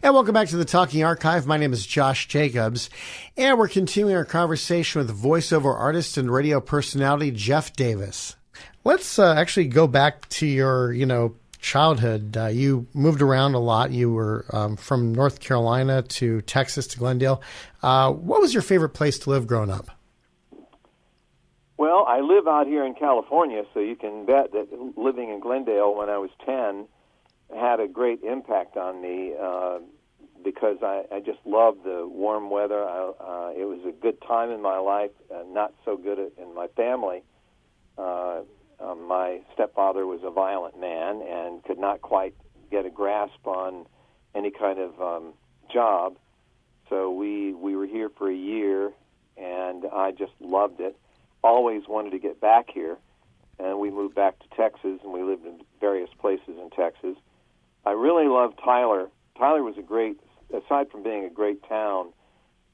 And welcome back to the Talking Archive. My name is Josh Jacobs, and we're continuing our conversation with voiceover artist and radio personality Jeff Davis. Let's actually go back to your, childhood. You moved around a lot. You were from North Carolina to Texas to Glendale. What was your favorite place to live growing up? Well, I live out here in California, so you can bet that living in Glendale when I was 10 had a great impact on me because I just loved the warm weather. It was a good time in my life, not so good in my family. My stepfather was a violent man and could not quite get a grasp on any kind of job. So we were here for a year, and I just loved it. Always wanted to get back here, and we moved back to Texas, and we lived in various places in Texas. I really loved Tyler. Tyler was aside from being a great town,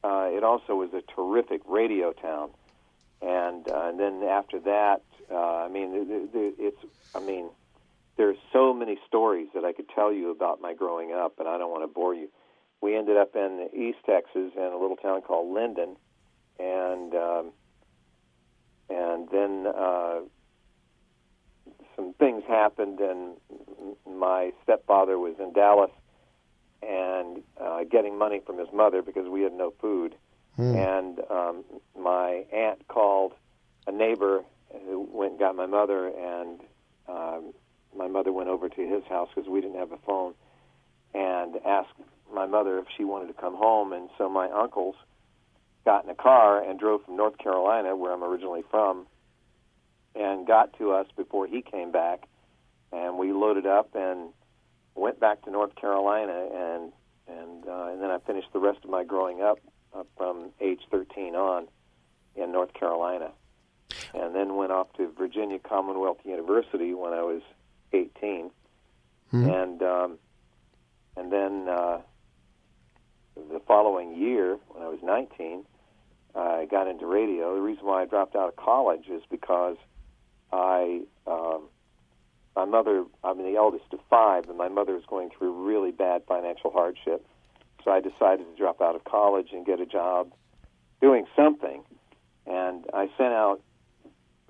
it also was a terrific radio town. And then after that, there's so many stories that I could tell you about my growing up, but I don't want to bore you. We ended up in East Texas in a little town called Linden, and then some things happened, and my stepfather was in Dallas and getting money from his mother because we had no food. And my aunt called a neighbor who went and got my mother, and my mother went over to his house because we didn't have a phone, and asked my mother if she wanted to come home. And so my uncles got in a car and drove from North Carolina, where I'm originally from, and got to us before he came back. And we loaded up and went back to North Carolina, and then I finished the rest of my growing up from age 13 on in North Carolina, and then went off to Virginia Commonwealth University when I was 18, and then the following year, when I was 19, I got into radio. The reason why I dropped out of college is because my mother, I'm the eldest of five, and my mother was going through really bad financial hardship. So I decided to drop out of college and get a job doing something. And I sent out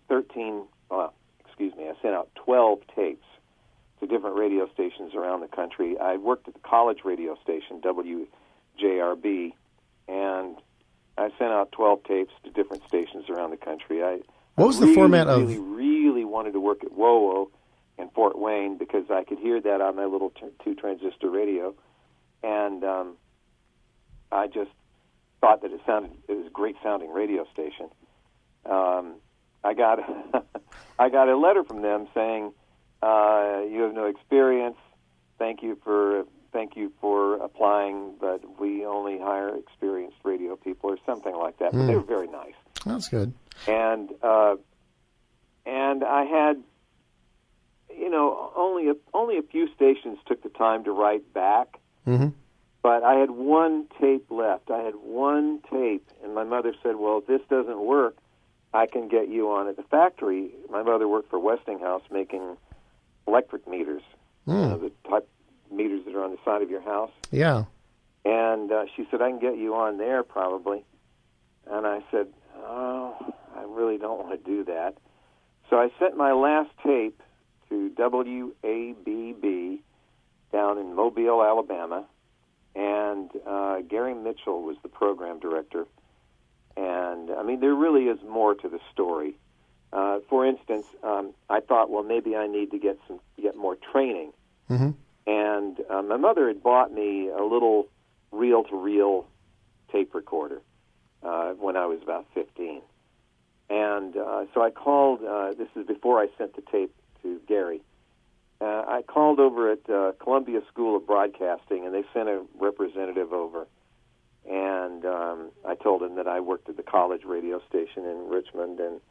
12 tapes to different radio stations around the country. I worked at the college radio station, WGH, and I sent out 12 tapes to different stations around the country. What was the format of... really wanted to work at WOWO in Fort Wayne because I could hear that on my little two-transistor radio, and I just thought that it was a great-sounding radio station. I got a letter from them saying, "You have no experience. Thank you for applying, but we only hire experienced radio people," or something like that. But they were very nice. That's good. And I had, only a few stations took the time to write back. Mm-hmm. But I had one tape left. I had one tape, and my mother said, "Well, if this doesn't work, I can get you on at the factory." My mother worked for Westinghouse making electric meters, the type meters that are on the side of your house. Yeah. And she said, "I can get you on there probably." And I said, "Oh, I really don't want to do that." So I sent my last tape to WABB down in Mobile, Alabama, and Gary Mitchell was the program director. And, there really is more to the story. For instance, I thought, well, maybe I need to get more training. Mm-hmm. And my mother had bought me a little reel-to-reel tape recorder when I was about 15. And so I called, this is before I sent the tape to Gary. I called over at Columbia School of Broadcasting, and they sent a representative over. And I told him that I worked at the college radio station in Richmond, and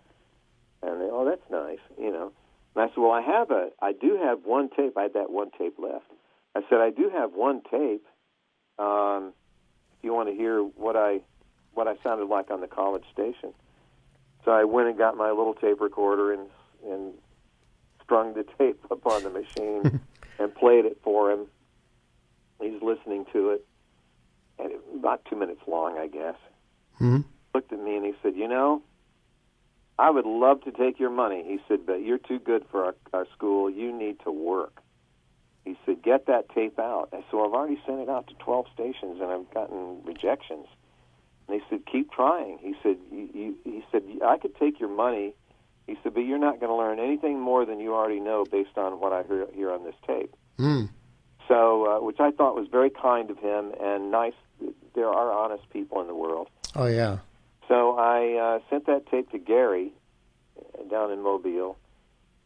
they, "Oh, that's nice, And I said, "Well, I do have one tape." I had that one tape left. I said, "I do have one tape. If you want to hear what I sounded like on the college station." So I went and got my little tape recorder and strung the tape up on the machine and played it for him. He's listening to it, and it was about 2 minutes long, I guess. Mm-hmm. Looked at me and he said, "You know, I would love to take your money." He said, "But you're too good for our school. You need to work." He said, "Get that tape out." I said, "Well, I've already sent it out to 12 stations, and I've gotten rejections." And he said, "Keep trying." He said, he said, "I could take your money." He said, "But you're not going to learn anything more than you already know based on what I hear on this tape." Mm. So, which I thought was very kind of him and nice. There are honest people in the world. Oh, yeah. So I sent that tape to Gary down in Mobile,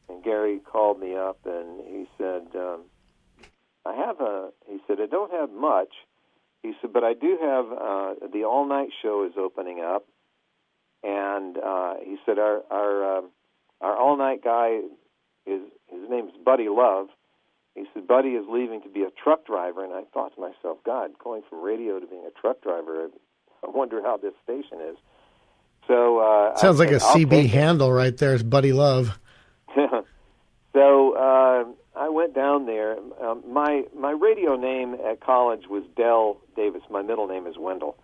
and Gary called me up and he said, he said, "I don't have much." He said, "But I do have, the all-night show is opening up." And he said, our all-night guy, his name is Buddy Love. He said, "Buddy is leaving to be a truck driver." And I thought to myself, God, going from radio to being a truck driver, I wonder how this station is. So sounds like a CB handle right there. It's Buddy Love. So I went down there. My radio name at college was Del Davis. My middle name is Wendell.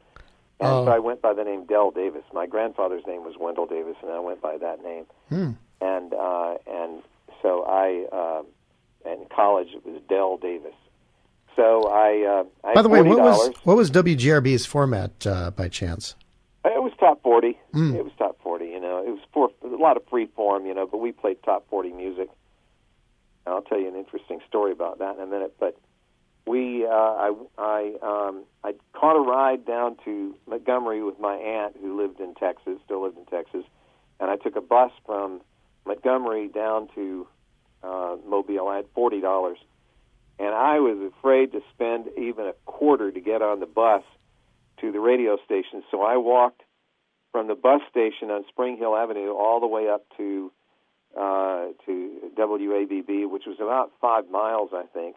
And so I went by the name Del Davis. My grandfather's name was Wendell Davis, and I went by that name. And so in college it was Del Davis. So I by the way, $40. what was WGRB's format by chance? It was top 40. It was top 40. You know, it was a lot of free form. You know, but we played top 40 music. I'll tell you an interesting story about that in a minute. But I caught a ride down to Montgomery with my aunt who lived in Texas, still lived in Texas, and I took a bus from Montgomery down to Mobile. I had $40, and I was afraid to spend even a quarter to get on the bus to the radio station. So I walked from the bus station on Spring Hill Avenue all the way up to WABB, which was about 5 miles, I think,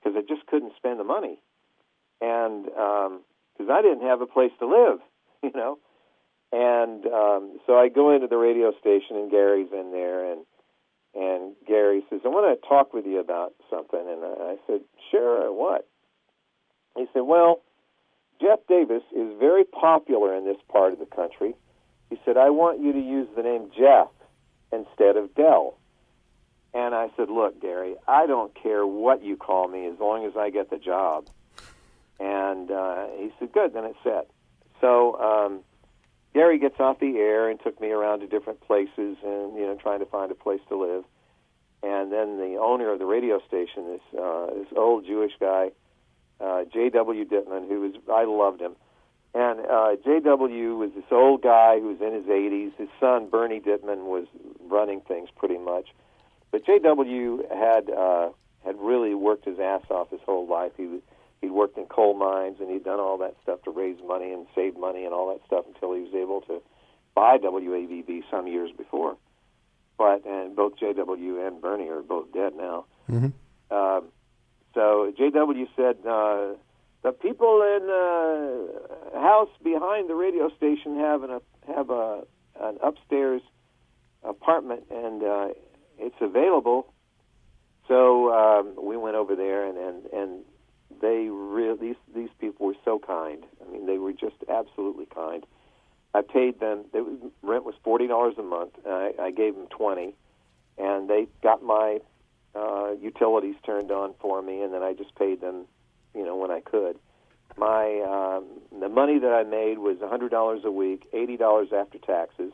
because I just couldn't spend the money, and because I didn't have a place to live, you know. And so I go into the radio station, and Gary's in there, and Gary says, "I want to talk with you about something." And I said, "Sure, what?" He said, "Well, Jeff Davis is very popular in this part of the country." He said, "I want you to use the name Jeff instead of Del." And I said, "Look, Gary, I don't care what you call me as long as I get the job." And he said, "Good, then it's set." So Gary gets off the air and took me around to different places and, you know, trying to find a place to live. And then the owner of the radio station, this old Jewish guy, J.W. Dittman, I loved him. And J.W. was this old guy who was in his 80s. His son, Bernie Dittman, was running things pretty much. But J.W. had really worked his ass off his whole life. He'd worked in coal mines, and he'd done all that stuff to raise money and save money and all that stuff until he was able to buy WABB some years before. And both J.W. and Bernie are both dead now. Mm-hmm. So J.W. said, the people in the house behind the radio station have an upstairs apartment, and it's available. So we went over there, and these people were so kind. I mean, they were just absolutely kind. I paid them. Rent was $40 a month. I gave them $20, and they got my utilities turned on for me, and then I just paid them, you know, when I could. The money that I made was $100 a week, $80 after taxes.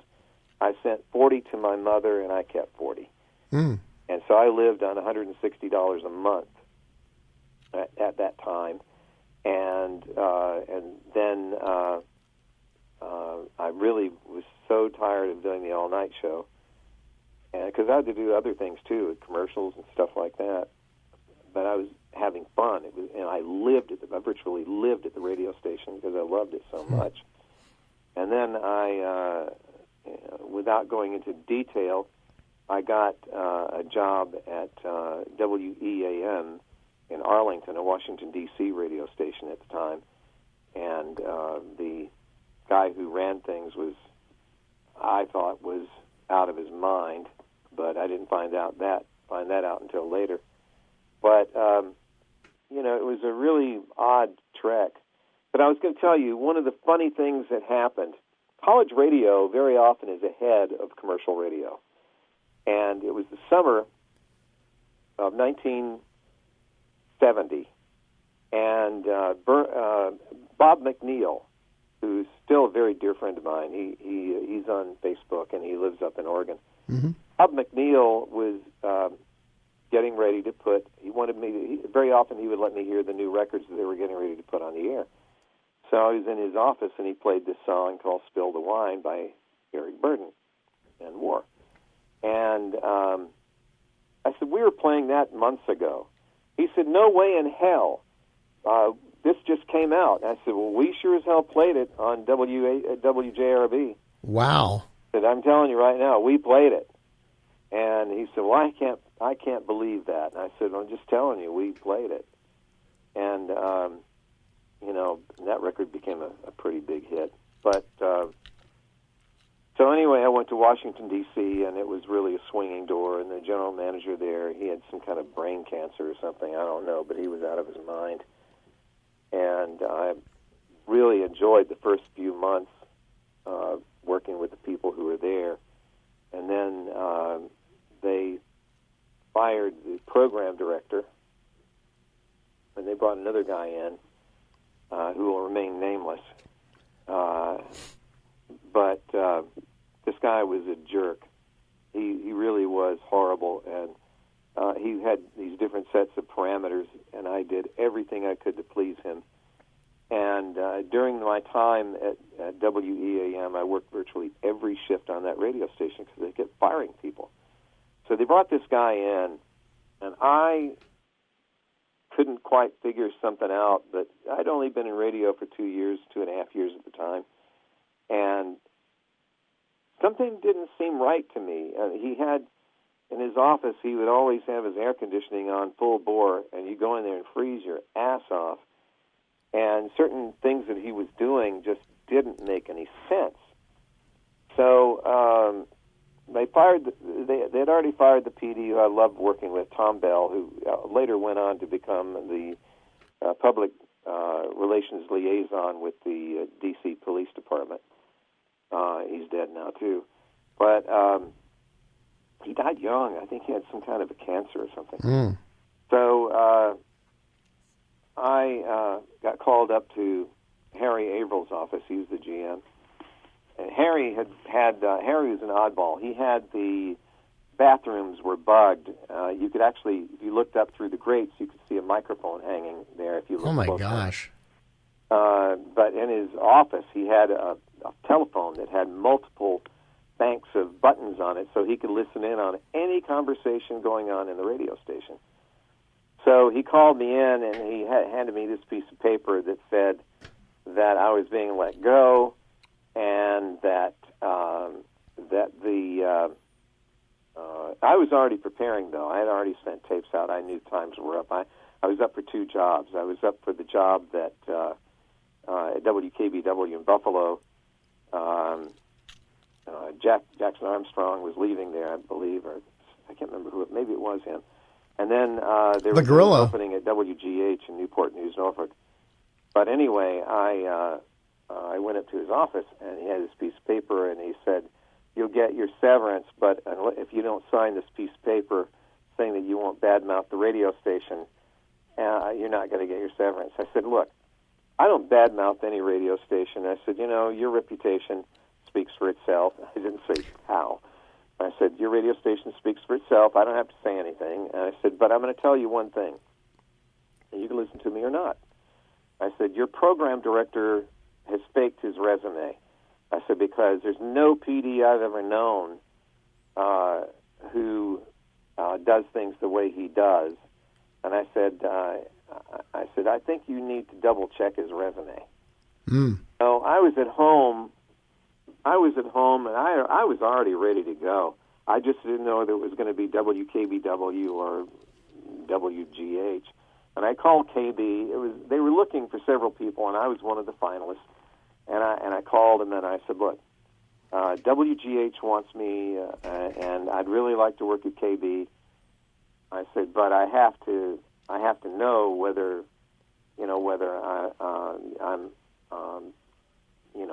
I sent $40 to my mother, and I kept $40. And so I lived on $160 a month at that time, and then I really was so tired of doing the all-night show, because I had to do other things too, commercials and stuff like that. But I was having fun. I virtually lived at the radio station because I loved it so much. And then without going into detail, I got a job at WEAM in Arlington, a Washington, D.C. radio station at the time. And the guy who ran things I thought was out of his mind, but I didn't find that out until later. But, it was a really odd trek. But I was going to tell you, one of the funny things that happened, college radio very often is ahead of commercial radio. And it was the summer of 1970, and Bob McNeil, who's still a very dear friend of mine, he's on Facebook, and he lives up in Oregon. Mm-hmm. Bob McNeil was getting ready to put, very often he would let me hear the new records that they were getting ready to put on the air. So I was in his office, and he played this song called Spill the Wine by Eric Burden and War. And I said, we were playing that months ago. He said, no way in hell. This just came out. And I said, well, we sure as hell played it on WJRB. Wow. I said, I'm telling you right now, we played it. And he said, well, I can't believe that. And I said, I'm just telling you, we played it. And, that record became a pretty big hit. But so anyway, I went to Washington, D.C., and it was really a swinging door. And the general manager there, he had some kind of brain cancer or something, I don't know, but he was out of his mind. And I really enjoyed the first few months working with the people who were there. And then they fired the program director, and they brought another guy in who will remain nameless. But this guy was a jerk. He really was horrible, and he had these different sets of parameters, and I did everything I could to please him. And during my time at WEAM, I worked virtually every shift on that radio station because they kept firing people. So they brought this guy in, and I couldn't quite figure something out, but I'd only been in radio for 2 years, 2.5 years at the time, and something didn't seem right to me. He had, in his office, he would always have his air conditioning on full bore, and you go in there and freeze your ass off. And certain things that he was doing just didn't make any sense. So they had already fired the PD who I loved working with, Tom Bell, who later went on to become the public relations liaison with the D.C. Police Department. He's dead now, too. But he died young. I think he had some kind of a cancer or something. Mm. So I got called up to Harry Avrill's office. He was the GM. And Harry Harry was an oddball. He had the bathrooms were bugged. You could actually, if you looked up through the grates, you could see a microphone hanging there if you looked closely. Oh, my gosh. But in his office, he had a telephone that had multiple banks of buttons on it, so he could listen in on any conversation going on in the radio station. So he called me in, and he handed me this piece of paper that said that I was being let go, and that I was already preparing, though. I had already sent tapes out. I knew times were up. I was up for 2 jobs. I was up for the job that at WKBW in Buffalo. Jackson Armstrong was leaving there, I believe, or I can't remember who. Maybe it was him. And then there was an opening at WGH in Newport News, Norfolk. But anyway, I went up to his office, and he had this piece of paper, and he said, "You'll get your severance, but if you don't sign this piece of paper saying that you won't badmouth the radio station, you're not going to get your severance." I said, "Look, I don't badmouth any radio station." I said, your reputation speaks for itself. I didn't say how. I said, your radio station speaks for itself. I don't have to say anything. And I said, but I'm going to tell you one thing, and you can listen to me or not. I said, your program director has faked his resume. I said, because there's no PD I've ever known who does things the way he does. And I said, I think you need to double check his resume. Mm. So I was at home, and I was already ready to go. I just didn't know that it was going to be WKBW or WGH. And I called KB. They were looking for several people, and I was one of the finalists. And I called, and then I said, look, WGH wants me, and I'd really like to work at KB. I said, but I have to I have to know whether I'm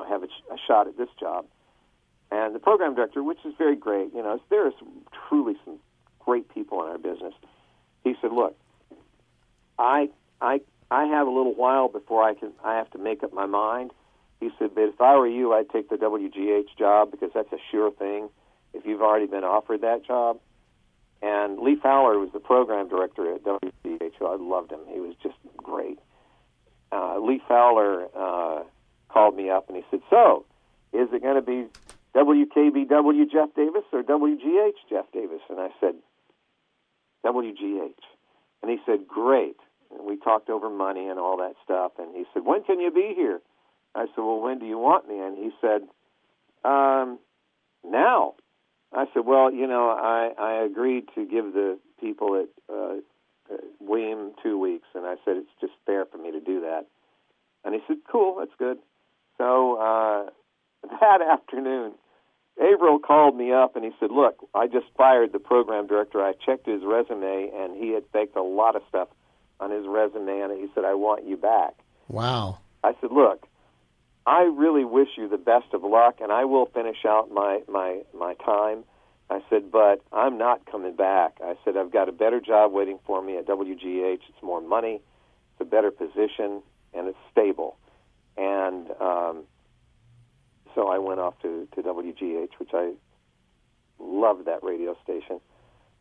have a shot at this job. And the program director, which is very great, there are truly some great people in our business. He said, "Look, I have a little while before I have to make up my mind." He said, "But if I were you, I'd take the WGH job because that's a sure thing if you've already been offered that job." And Lee Fowler was the program director at WGH. I loved him. He was just great. Lee Fowler called me up and he said, "So, is it going to be WKBW Jeff Davis or WGH Jeff Davis?" And I said, "WGH." And he said, "Great." And we talked over money and all that stuff. And he said, "When can you be here?" I said, "Well, when do you want me?" And he said, "Now." I said, "Well, I agreed to give the people at William 2 weeks." And I said, "It's just fair for me to do that." And he said, "Cool, that's good." So that afternoon, Averill called me up and he said, "Look, I just fired the program director. I checked his resume, and he had faked a lot of stuff on his resume, and he said, I want you back." Wow. I said, "Look, I really wish you the best of luck, and I will finish out my time." I said, "But I'm not coming back." I said, "I've got a better job waiting for me at WGH. It's more money, it's a better position, and it's stable." And so I went off to WGH, which I loved that radio station.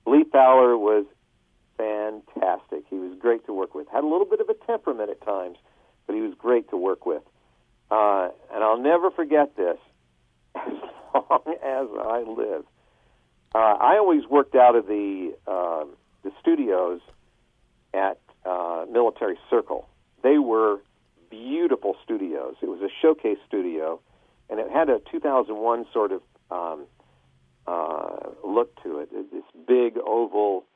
Lee Fowler was fantastic. He was great to work with. Had a little bit of a temperament at times, but he was great to work with. And I'll never forget this as long as I live. I always worked out of the studios at Military Circle. They were beautiful studios. It was a showcase studio, and it had a 2001 sort of look to it. This big oval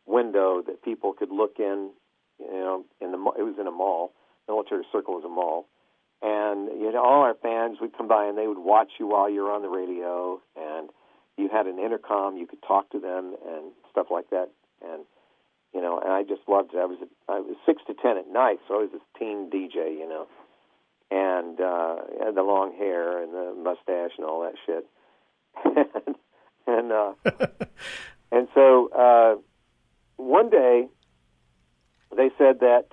window that people could look in. It was in a mall. Military Circle was a mall, and all our fans would come by and they would watch you while you were on the radio, and you had an intercom. You could talk to them and stuff like that, and and I just loved it. I was 6 to 10 at night, so I was this teen DJ, and had the long hair and the mustache and all that shit, and so one day they said that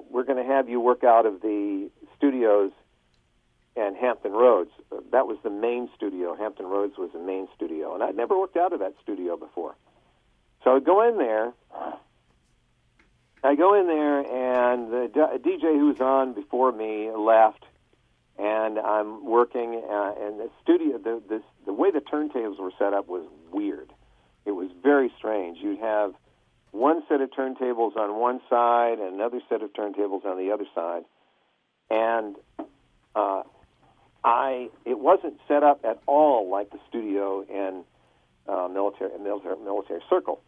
we're going to have you work out of the studios and Hampton Roads. That was the main studio. Hampton Roads was the main studio, and I'd never worked out of that studio before. So I go in there, and the DJ who was on before me left, and I'm working, and the studio, the way the turntables were set up was weird. It was very strange. You'd have one set of turntables on one side and another set of turntables on the other side, and it wasn't set up at all like the studio in Military Circle.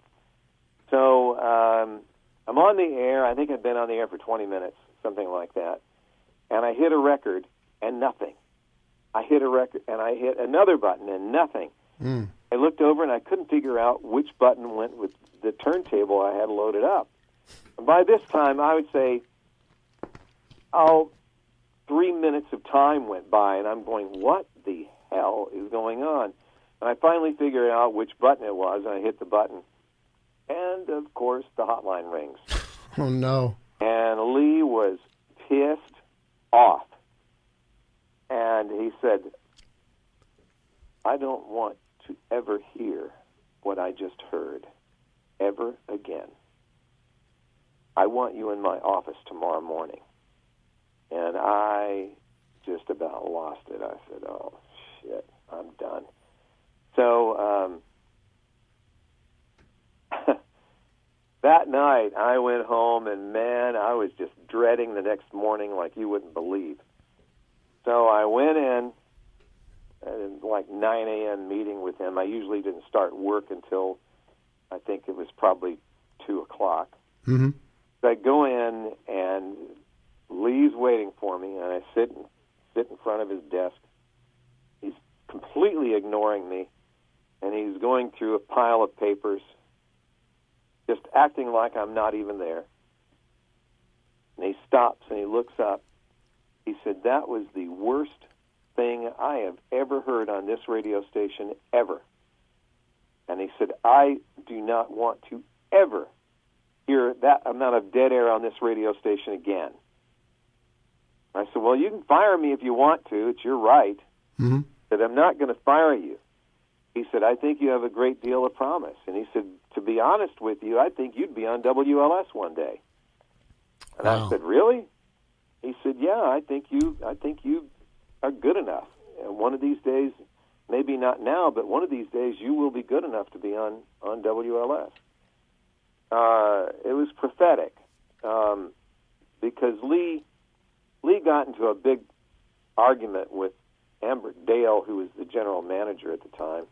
So I'm on the air. I think I'd been on the air for 20 minutes, something like that, and I hit a record and nothing. I hit a record and I hit another button and nothing. I looked over and I couldn't figure out which button went with the turntable I had loaded up. And by this time, I would say, 3 minutes of time went by, and I'm going, what the hell is going on? And I finally figured out which button it was, and I hit the button. And, of course, the hotline rings. Oh, no. And Lee was pissed off. And he said, "I don't want to ever hear what I just heard ever again. I want you in my office tomorrow morning." And I just about lost it. I said, "Oh, shit, I'm done." So that night I went home, and, man, I was just dreading the next morning like you wouldn't believe. So I went in at like 9 a.m. meeting with him. I usually didn't start work until I think it was probably 2 o'clock. Mm-hmm. So I go in, and Lee's waiting for me, and I sit in front of his desk. He's completely ignoring me, and he's going through a pile of papers, just acting like I'm not even there. And he stops and he looks up. He said, "That was the worst thing I have ever heard on this radio station ever." And he said, "I do not want to ever hear that amount of dead air on this radio station again." I said, "Well, you can fire me if you want to. It's your right." Mm-hmm. That I'm not going to fire you. He said, "I think you have a great deal of promise." And he said, "To be honest with you, I think you'd be on WLS one day." And Wow. I said, "Really?" He said, "Yeah, I think you are good enough. And one of these days, maybe not now, but one of these days you will be good enough to be on WLS." It was prophetic because Lee got into a big argument with Amber Dale, who was the general manager at the time,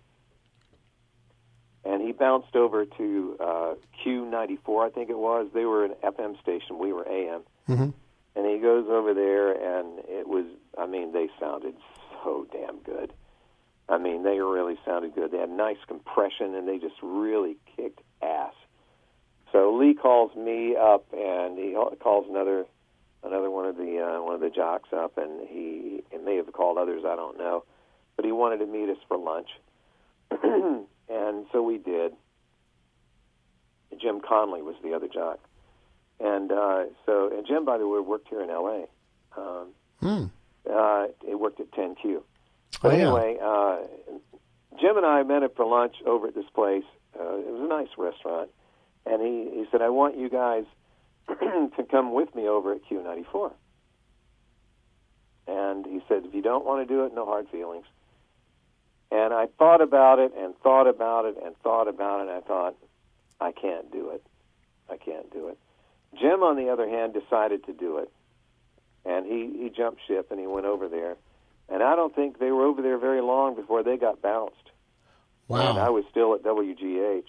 and he bounced over to Q94, I think it was. They were an FM station, we were AM. Mm-hmm. And he goes over there, and it was, they sounded so damn good. They really sounded good. They had nice compression, and they just really kicked ass. So Lee calls me up, and he calls another one of the jocks up, and he may have called others, I don't know, but he wanted to meet us for lunch, and so we did. Jim Conley was the other jock, and Jim, by the way, worked here in L.A. He worked at 10Q. But anyway, Jim and I met up for lunch over at this place. It was a nice restaurant, and he said, "I want you guys to come with me over at Q94." And he said, "If you don't want to do it, no hard feelings." And I thought about it and thought about it and thought about it, and I thought, I can't do it. I can't do it. Jim, on the other hand, decided to do it. And he jumped ship and he went over there. And I don't think they were over there very long before they got bounced. Wow. And I was still at WGH.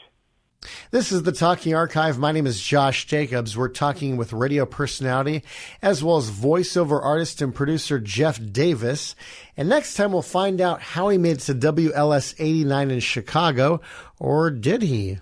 This is the Talking Archive. My name is Josh Jacobs. We're talking with radio personality as well as voiceover artist and producer Jeff Davis. And next time we'll find out how he made it to WLS 89 in Chicago, or did he?